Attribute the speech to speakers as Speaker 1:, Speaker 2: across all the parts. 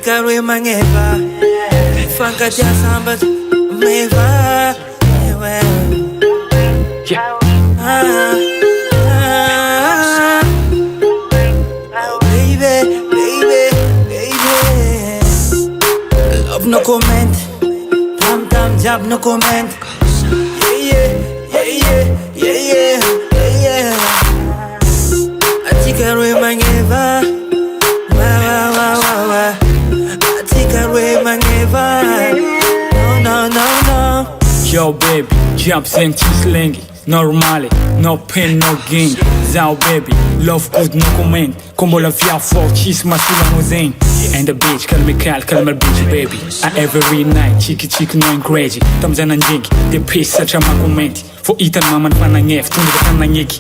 Speaker 1: Atika rwe mangeva Fanka tia sambat Meva Baby, baby, baby Love no comment Tam jab no comment Yeah, yeah, yeah, yeah, yeah, yeah Atika rwe mangeva Atika rwe mangeva No, no, no, no
Speaker 2: Yo baby, jump sing slangy Normale, no pain, no gain Zao baby, love good, no comment Combo la via for cheese, masula no zen And the bitch, call me bitch baby Every night, cheeky, no crazy Tamzana njinki, the piece such a comment For eating mama fana ngef, tundi the fana nyiki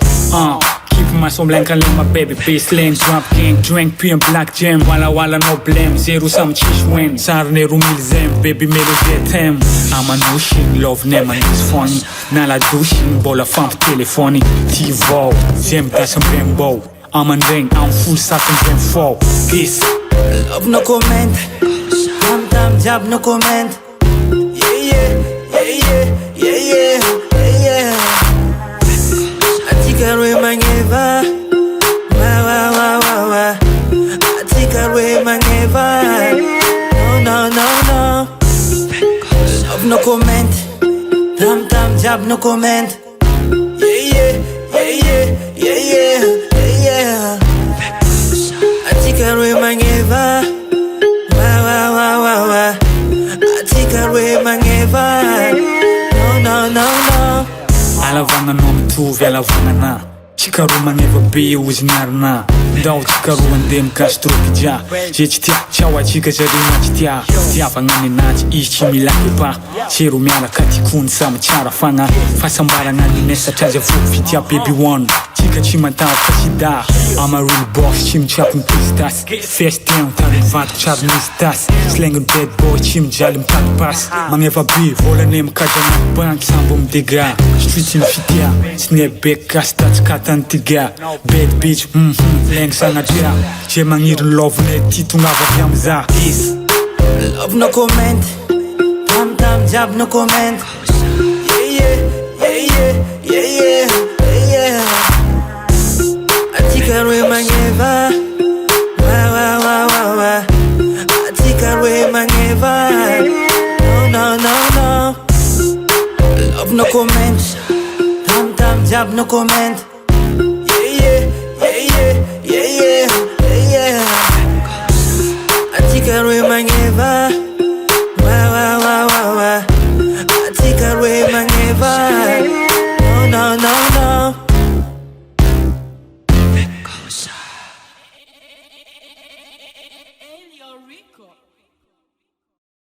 Speaker 2: Keep my soul blank and my baby Bass lane, drop gang, drink, PM, black jam Walla no blame, zero some cheese win Sarne rumil zem, baby melo zetem I'm a notion, love name and it's funny Nala douching, bola fam telefoni T-Vo, zem tasam bembo I'm an ring, I'm full satin zem fall Peace
Speaker 1: Love no comment Tam jab no comment Yeah, yeah, yeah, yeah, yeah, yeah Atika rwe mangeva Atika rwe mangeva No, no, no, no Love no comment Tam jab no comment Yeah, yeah, yeah, yeah, yeah, yeah Atika rwe mangeva Atika rwe mangeva No, no, no, no
Speaker 2: Alavana no mitovy alavana na Chikaru maneva be ozinarina Ndao chikaru andem gastrokidja Je tsy tia, tchao atsika zarina tsy tia Tiavagna ny anazy, izy tsy milaky pa Zero miaraka tikony samy tsara fagna Fahasambarana ny nesatra azy avoky fitia baby one Tsika tsy mantavy fa tsy da I'm a real boss, tsy mitsaky ny pistasy Festin, tany mivato tsary misy tasy Slangy bad boy, tsy mijaly mitady pasy Magneva be, volane mikajy anaty banky Sambo midega, street ny fitia Tsy nebek gasy tatsikatany tiga Bad bitch, lengy sanatria Ze magniry love ne ty tongava avy amza Peace
Speaker 1: Love no comment Tam jab no comment Yeah, yeah, yeah, yeah, yeah, yeah Atika rwe mangeva Atika rwe mangeva No, no, no, no Love no comment Tam jab no comment Yeah, yeah, yeah, yeah, yeah, yeah Atika rwe mangeva